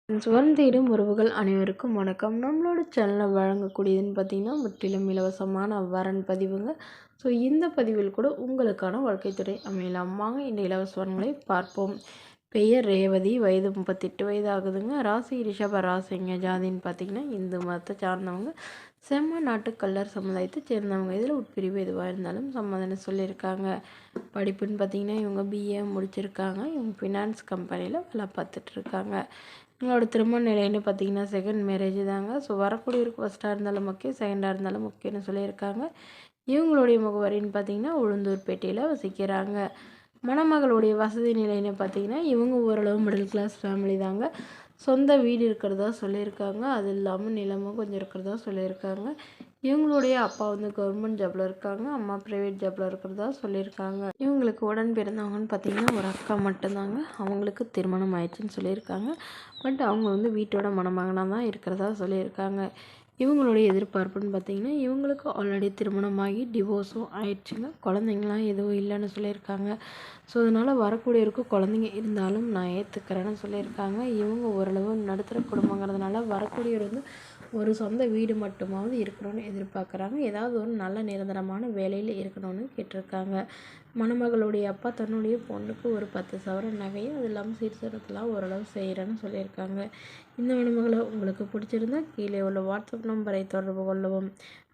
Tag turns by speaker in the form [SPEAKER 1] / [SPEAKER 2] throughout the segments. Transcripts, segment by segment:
[SPEAKER 1] சுவன் தேடும் உறவுகள் அனைவருக்கும் வணக்கம். நம்மளோட சேனலில் வழங்கக்கூடியதுன்னு பார்த்திங்கன்னா முற்றிலும் இலவசமான வரன் பதிவுங்க. ஸோ இந்த பதிவில் கூட உங்களுக்கான வாழ்க்கை துறை அமையலாம். வாங்க இந்த இலவச வரன்களை பார்ப்போம். பெயர் ரேவதி, வயது 38 வயது ஆகுதுங்க. ராசி ரிஷப ராசிங்க. ஜாதின்னு பார்த்திங்கன்னா இந்து மதத்தை சார்ந்தவங்க. செம்ம நாட்டு கல்லர் சமுதாயத்தை சேர்ந்தவங்க. இதில் உட்பிரிவு எதுவாக இருந்தாலும் சம்மதம்னு சொல்லியிருக்காங்க. படிப்புன்னு பார்த்திங்கன்னா இவங்க பிஏ முடிச்சிருக்காங்க. இவங்க ஃபினான்ஸ் கம்பெனியில் வேலை பார்த்துட்ருக்காங்க. இவங்களோட திருமண நிலைன்னு பார்த்திங்கன்னா செகண்ட் மேரேஜ் தாங்க. ஸோ வரக்கூடியவருக்கு ஃபஸ்ட்டாக இருந்தாலும் ஓகே, செகண்டாக இருந்தாலும் ஓகேன்னு சொல்லியிருக்காங்க. இவங்களுடைய முகவரின்னு பார்த்திங்கன்னா உளுந்தூர்பேட்டையில் வசிக்கிறாங்க. மணமகளுடைய வசதி நிலைன்னு பார்த்திங்கன்னா இவங்க ஓரளவு மிடில் கிளாஸ் ஃபேமிலி தாங்க. சொந்த வீடு இருக்கிறதா சொல்லியிருக்காங்க. அது இல்லாமல் நிலமும் கொஞ்சம் இருக்கிறதா சொல்லியிருக்காங்க. இவங்களுடைய அப்பா கவர்மெண்ட் ஜாபில் இருக்காங்க. அம்மா ப்ரைவேட் ஜாபில் இருக்கிறதா சொல்லியிருக்காங்க. இவங்களுக்கு உடன் பிறந்தவங்கன்னு பார்த்திங்கன்னா ஒரு அக்கா மட்டும்தாங்க. அவங்களுக்கு திருமணம் ஆயிடுச்சுன்னு சொல்லியிருக்காங்க. பட் அவங்க வீட்டோட மணமகனாக தான் இருக்கிறதா சொல்லியிருக்காங்க. இவங்களுடைய எதிர்பார்ப்புன்னு பார்த்திங்கன்னா இவங்களுக்கு ஆல்ரெடி திருமணமாகி டிவோர்ஸும் ஆயிடுச்சுங்க. குழந்தைங்களாம் எதுவும் இல்லைன்னு சொல்லியிருக்காங்க. ஸோ அதனால் வரக்கூடியவருக்கு குழந்தைங்க இருந்தாலும் நான் ஏற்றுக்கிறேன்னு சொல்லியிருக்காங்க. இவங்க ஓரளவு நடுத்தர குடும்பங்கிறதுனால வரக்கூடியவர் ஒரு சொந்த வீடு மட்டுமாவது இருக்கணும்னு எதிர்பார்க்குறாங்க. ஏதாவது ஒரு நல்ல நிரந்தரமான வேலையில் இருக்கணும்னு கேட்டிருக்காங்க. மணமகளுடைய அப்பா தன்னுடைய பொண்ணுக்கு ஒரு 10 சவரன் நகையும் அது இல்லாமல் சீர்திருத்தலாம் ஓரளவு செய்கிறேன்னு சொல்லியிருக்காங்க. இந்த மணமகளை உங்களுக்கு பிடிச்சிருந்தா கீழே உள்ள வாட்ஸ்அப் நம்பரை தொடர்பு கொள்ளவும்.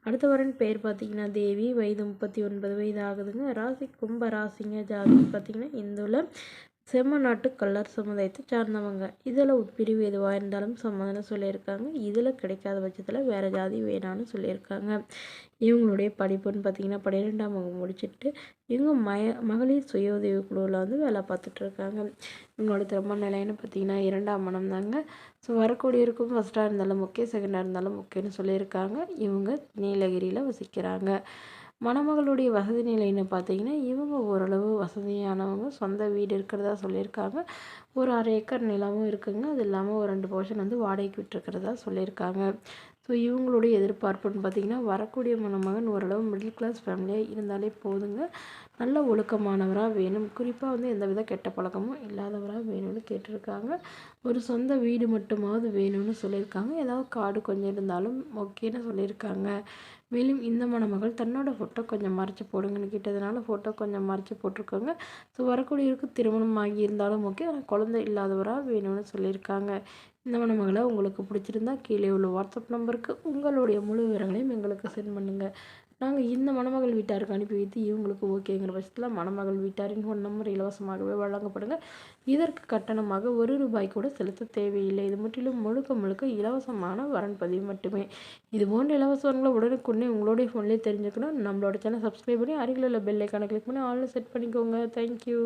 [SPEAKER 1] அடுத்த வரன் பேர் பார்த்திங்கன்னா தேவி, வயது 39 வயது ஆகுதுங்க. ராசி கும்ப ராசிங்க. ஜாதி பார்த்திங்கன்னா இந்துவில் செம்ம நாட்டு கல்லர் சமுதாயத்தை சார்ந்தவங்க. இதில் உட்பிரிவு எதுவாக இருந்தாலும் சம்மதம்னு சொல்லியிருக்காங்க. இதில் கிடைக்காத பட்சத்தில் வேறு ஜாதி வேணான்னு சொல்லியிருக்காங்க. இவங்களுடைய படிப்புன்னு பார்த்திங்கன்னா 12ஆம் வகுப்பு முடிச்சுட்டு இவங்க மகளிர் சுய உதவி குழுவில் வேலை பார்த்துட்ருக்காங்க. இவங்களோட திருமண நிலைன்னு பார்த்திங்கன்னா 2ஆம் மனம் தாங்க. ஸோ வரக்கூடியவருக்கும் ஃபஸ்ட்டாக இருந்தாலும் ஓகே, செகண்டாக இருந்தாலும் ஓகேன்னு சொல்லியிருக்காங்க. இவங்க நீலகிரியில் வசிக்கிறாங்க. மணமகளுடைய வசதி நிலைன்னு பார்த்திங்கன்னா இவங்க ஓரளவு வசதியானவங்க. சொந்த வீடு இருக்கிறதா சொல்லியிருக்காங்க. ஒரு 1/2 ஏக்கர் நிலமும் இருக்குங்க. அது இல்லாமல் ஒரு 2 போர்ஷன் வாடகைக்கு விட்டுருக்கிறதா சொல்லியிருக்காங்க. ஸோ இவங்களுடைய எதிர்பார்ப்புன்னு பார்த்திங்கன்னா வரக்கூடிய மணமகன் ஓரளவு மிடில் கிளாஸ் ஃபேமிலியாக இருந்தாலே போதுங்க. நல்ல ஒழுக்கமானவராக வேணும். குறிப்பாக எந்தவித கெட்ட பழக்கமும் இல்லாதவராக வேணும்னு கேட்டிருக்காங்க. ஒரு சொந்த வீடு மட்டுமாவது வேணும்னு சொல்லியிருக்காங்க. ஏதாவது காடு கொஞ்சம் இருந்தாலும் ஓகேன்னு சொல்லியிருக்காங்க. மேலும் இந்த மணமகள் தன்னோட ஃபோட்டோ கொஞ்சம் மறைச்சி போடுங்கன்னு கேட்டதுனால ஃபோட்டோ கொஞ்சம் மறைச்சி போட்டிருக்காங்க. ஸோ வரக்கூடியவருக்கு திருமணம் ஆகி இருந்தாலும் ஓகே, ஆனால் குழந்தை இல்லாதவராக வேணும்னு சொல்லியிருக்காங்க. இந்த மணமகளை உங்களுக்கு பிடிச்சிருந்தா கீழே உள்ள வாட்ஸ்அப் நம்பருக்கு உங்களுடைய முழு விவரங்களையும் எங்களுக்கு சென்ட் பண்ணுங்கள். நாங்கள் இந்த மணமகள் வீட்டாருக்கு அனுப்பி வைத்து இவங்களுக்கு ஓகேங்கிற பட்சத்தில் மணமகள் வீட்டாரின் ஃபோன் நம்பர் இலவசமாகவே வழங்கப்படுங்க. இதற்கு கட்டணமாக ₹1 கூட செலுத்த தேவையில்லை. இது முற்றிலும் முழுக்க முழுக்க இலவசமான வரன் பதிவு மட்டுமே. இது போன்ற இலவச வரன்களை உடனுக்குடனே உங்களுடைய ஃபோன்லேயே தெரிஞ்சுக்கணும். நம்மளோட சேனல் சப்ஸ்கிரைப் பண்ணி அருகில் உள்ள பெல் ஐக்கானை கிளிக் பண்ணி ஆல்ல செட் பண்ணிக்கோங்க. தேங்க்யூ.